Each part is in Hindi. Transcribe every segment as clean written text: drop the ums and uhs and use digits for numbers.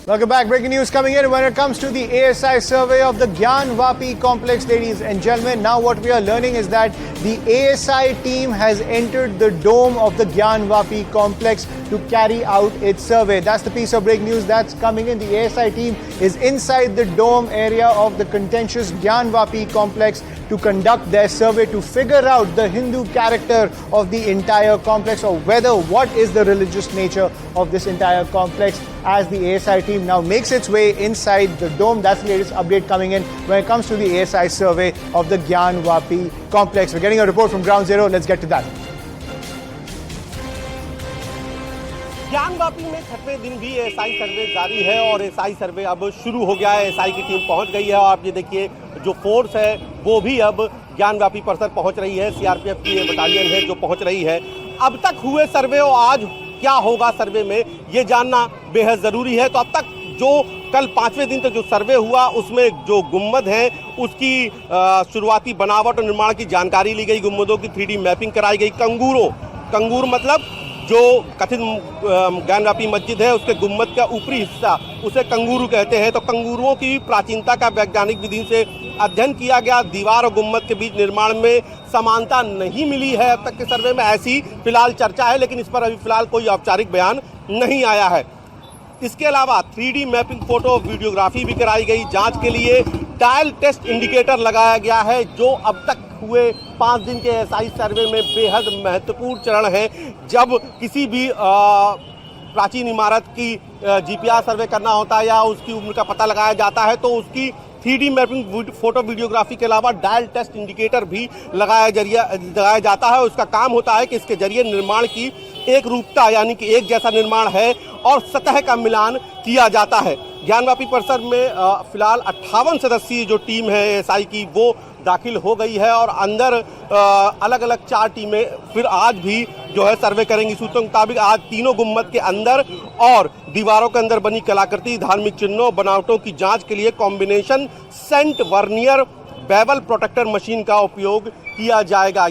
Welcome back. Breaking news coming in when it comes to the ASI survey of the Gyan Vapi complex, ladies and gentlemen. Now what we are learning is that the ASI team has entered the dome of the Gyan Vapi complex to carry out its survey. That's the piece of breaking news that's coming in. The ASI team is inside the dome area of the contentious Gyan Vapi complex to conduct their survey to figure out the Hindu character of the entire complex, or what is the religious nature of this entire complex, as the ASI team now makes its way inside the dome. That's the latest update coming in when it comes to the ASI survey of the Gyan Vapi complex. We're getting a report from Ground Zero. Let's get to that. ज्ञान वापी में छठवें दिन भी एएसआई सर्वे जारी है और एएसआई सर्वे अब शुरू हो गया है। एएसआई की टीम पहुंच गई है और आप ये देखिए जो फोर्स है वो भी अब ज्ञान वापी परिसर पहुंच रही है। सीआरपीएफ की बटालियन है जो पहुंच रही है। अब तक हुए सर्वे और आज क्या होगा सर्वे में ये जानना बेहद जरूरी है। तो अब तक जो कल 5वें दिन तक जो सर्वे हुआ उसमें जो गुम्बद है उसकी शुरुआती बनावट और निर्माण की जानकारी ली गई। गुम्बदों की 3D मैपिंग कराई गई। कंगूर मतलब जो कथित ज्ञान वापी मस्जिद है उसके गुम्बद का ऊपरी हिस्सा उसे कंगूरू कहते हैं। तो कंगूरुओं की प्राचीनता का वैज्ञानिक विधि से अध्ययन किया गया। दीवार और गुम्बद के बीच निर्माण में समानता नहीं मिली है अब तक के सर्वे में, ऐसी फिलहाल चर्चा है, लेकिन इस पर अभी फिलहाल कोई औपचारिक बयान नहीं आया है। इसके अलावा 3D मैपिंग, फोटो, वीडियोग्राफी भी कराई गई। जांच के लिए डायल टेस्ट इंडिकेटर लगाया गया है जो अब तक हुए 5 दिन के एएसआई सर्वे में बेहद महत्वपूर्ण चरण है। जब किसी भी प्राचीन इमारत की जीपीआर सर्वे करना होता है या उसकी उम्र का पता लगाया जाता है तो उसकी 3D मैपिंग, फोटो, वीडियोग्राफी के अलावा डायल टेस्ट इंडिकेटर भी लगाया जाता है। उसका काम होता है कि इसके जरिए निर्माण की एक रूपता यानी कि एक जैसा निर्माण है और सतह का मिलान किया जाता है। ज्ञान वापी परिसर में फिलहाल 58 सदस्यीय जो टीम है एएसआई की वो दाखिल हो गई है और अंदर अलग अलग 4 टीमें फिर आज भी जो है सर्वे करेंगी। सूत्रों के मुताबिक आज तीनों गुम्बद के अंदर और दीवारों के अंदर बनी कलाकृति, धार्मिक चिन्हों, बनावटों की जांच के लिए combination set vernier bevel protractor machine का उपयोग किया जाएगा।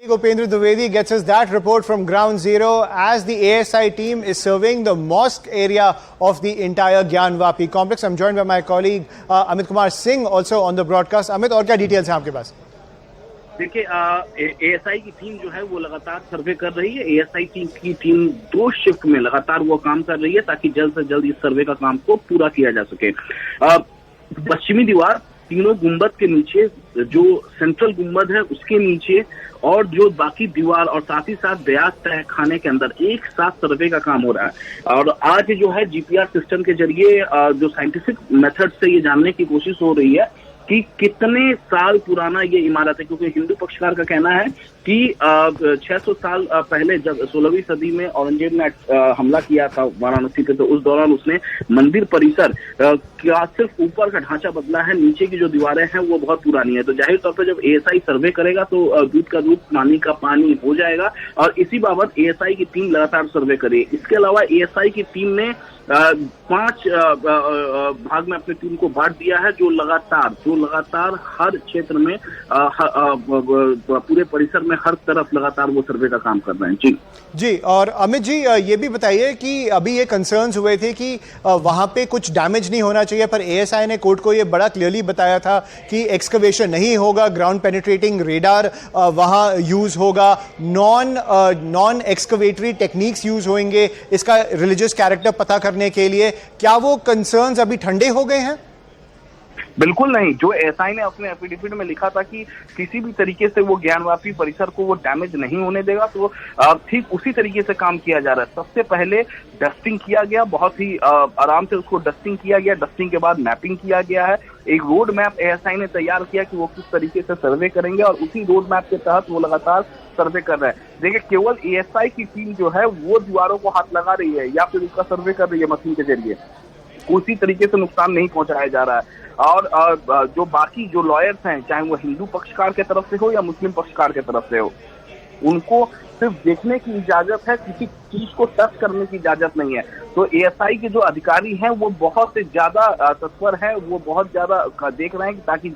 Gopendra Dwivedi gets us that report from Ground Zero as the ASI team is surveying the mosque area of the entire Gyan Vapi complex. I'm joined by my colleague Amit Kumar Singh also on the broadcast. Amit, और क्या डिटेल्स हैं आपके पास? देखिए, एएसआई की टीम जो है वो लगातार सर्वे कर रही है। एएसआई की टीम 2 शिफ्ट में लगातार वो काम कर रही है ताकि जल्द से जल्द इस सर्वे का काम को पूरा किया जा सके। पश्चिमी दीवार, तीनों गुम्बद के नीचे, जो सेंट्रल गुम्बद है उसके नीचे और जो बाकी दीवार और साथ ही साथ ब्यास तह खाने के अंदर एक साथ सर्वे का काम हो रहा है। और आज जो है जीपीआर सिस्टम के जरिए जो साइंटिफिक मेथड से ये जानने की कोशिश हो रही है कि कितने साल पुराना ये इमारत है, क्योंकि हिंदू पक्षकार का कहना है कि 600 साल पहले जब 16वीं सदी में औरंगजेब ने हमला किया था वाराणसी पे, तो उस दौरान उसने मंदिर परिसर क्या सिर्फ ऊपर का ढांचा बदला है, नीचे की जो दीवारें हैं वो बहुत पुरानी है। तो जाहिर तौर पर जब एएसआई सर्वे करेगा तो दूध का दूध, पानी का पानी हो जाएगा और इसी बाबत एएसआई की टीम लगातार सर्वे करे। इसके अलावा एएसआई की टीम ने 5 भाग में अपनी टीम को बांट दिया है जो लगातार हर क्षेत्र में पूरे परिसर में हर तरफ लगातार वो सर्वे का काम कर रहे हैं। जी, और अमित जी ये भी बताइए कि अभी ये कंसर्न्स हुए थे कि वहां पे कुछ डैमेज नहीं होना चाहिए, पर एएसआई ने कोर्ट को ये बड़ा क्लियरली बताया था कि एक्सकवेशन नहीं होगा, ग्राउंड पेनिट्रेटिंग रेडार वहां यूज होगा, नॉन एक्सकवेटरी टेक्निक्स यूज होंगे इसका रिलीजियस कैरेक्टर पता करने के लिए। क्या वो कंसर्न्स अभी ठंडे हो गए हैं? बिल्कुल नहीं। जो एएसआई ने अपने एफिडेविट में लिखा था कि किसी भी तरीके से वो ज्ञान वापी परिसर को वो डैमेज नहीं होने देगा, तो ठीक उसी तरीके से काम किया जा रहा है। सबसे पहले डस्टिंग किया गया, बहुत ही आराम से उसको डस्टिंग किया गया। डस्टिंग के बाद मैपिंग किया गया है। एक रोड मैप एएसआई ने तैयार किया कि वो किस तरीके से सर्वे करेंगे और उसी रोड मैप के तहत वो लगातार सर्वे कर रहे हैं। देखिए, केवल एएसआई की टीम जो है वो दीवारों को हाथ लगा रही है या फिर उसका सर्वे कर रही है मशीन के जरिए, उसी तरीके से नुकसान नहीं पहुंचाया जा रहा है। और जो बाकी जो लॉयर्स हैं, चाहे वो हिंदू पक्षकार के तरफ से हो या मुस्लिम पक्षकार के तरफ से हो, उनको सिर्फ देखने की इजाजत है, किसी चीज को टच करने की इजाजत नहीं है। तो एएसआई के जो अधिकारी हैं वो बहुत ज्यादा तत्पर है, वो बहुत ज्यादा देख रहे हैं ताकि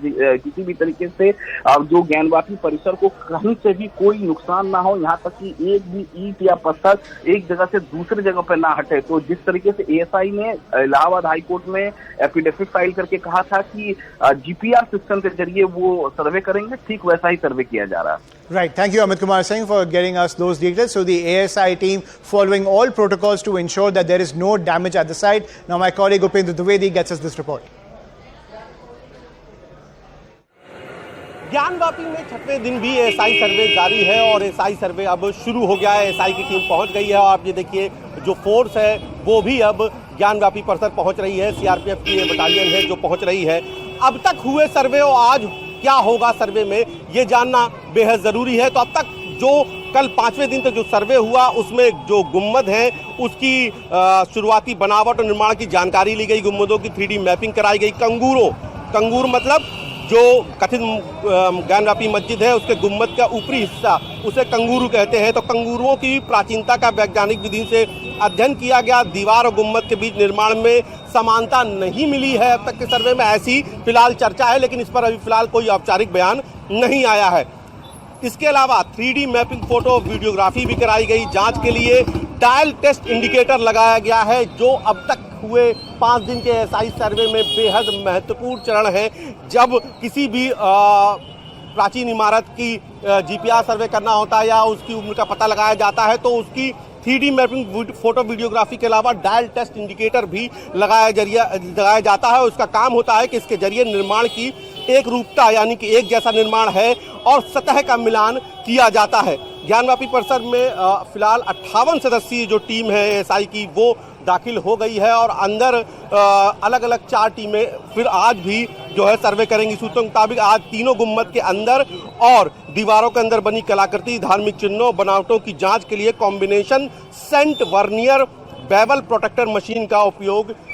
किसी भी तरीके से जो ज्ञानवापी परिसर को कहीं से भी कोई नुकसान ना हो, यहाँ तक कि एक भी ईंट या पत्थर एक जगह से दूसरी जगह पर ना हटे। तो जिस तरीके से एएसआई ने इलाहाबाद हाई कोर्ट में एफिडेविट फाइल करके कहा था कि जीपीआर सिस्टम के जरिए वो सर्वे करेंगे, ठीक वैसा ही सर्वे किया जा रहा है। Right. Thank you, Amit Kumar Singh, for getting us those details. So the ASI team following all protocols to ensure that there is no damage at the site. Now my colleague Upendra Dwivedi gets us this report. Gyanvapi में 6वें दिन भी एएसआई सर्वे जारी है और एएसआई सर्वे अब शुरू हो गया है। एएसआई की टीम पहुंच गई है और आप ये देखिए जो फोर्स है वो भी अब ज्ञानवापी परिसर पहुंच रही है। सीआरपीएफ की ये बटालियन है जो पहुंच रही है। अब तक हुए सर्वे और आज क्या होगा सर्वे में, ये जानना बेहद ज़रूरी है। तो अब तक जो कल 5वें दिन तक जो सर्वे हुआ उसमें जो गुम्बद है उसकी शुरुआती बनावट और निर्माण की जानकारी ली गई। गुम्बदों की 3D मैपिंग कराई गई। कंगूर मतलब जो कथित ज्ञानवापी मस्जिद है उसके गुम्बद का ऊपरी हिस्सा उसे कंगूरू कहते हैं। तो कंगूरुओं की प्राचीनता का वैज्ञानिक विधि से अध्ययन किया गया। दीवार और गुम्बद के बीच निर्माण में समानता नहीं मिली है अब तक के सर्वे में, ऐसी फिलहाल चर्चा है, लेकिन इस पर अभी फिलहाल कोई औपचारिक बयान नहीं आया है। इसके अलावा 3D मैपिंग फोटो वीडियोग्राफी भी कराई गई। जांच के लिए डायल टेस्ट इंडिकेटर लगाया गया है जो अब तक हुए 5 दिन के एएसआई सर्वे में बेहद महत्वपूर्ण चरण है। जब किसी भी प्राचीन इमारत की जीपीआर सर्वे करना होता है या उसकी उम्र का पता लगाया जाता है तो उसकी 3D मैपिंग फोटो वीडियोग्राफी के अलावा डायल टेस्ट इंडिकेटर भी लगाया जाता है। उसका काम होता है कि इसके जरिए निर्माण की एक रूपता यानी कि एक जैसा निर्माण है और सतह का मिलान किया जाता है। ज्ञानवापी परिसर में फिलहाल 58 सदस्यीय जो टीम है एएसआई की वो दाखिल हो गई है और अंदर अलग अलग 4 टीमें फिर आज भी जो है सर्वे करेंगी। सूत्रों के मुताबिक आज तीनों गुम्बद के अंदर और दीवारों के अंदर बनी कलाकृति, धार्मिक चिन्हों, बनावटों की जांच के लिए combination set vernier bevel protractor machine का उपयोग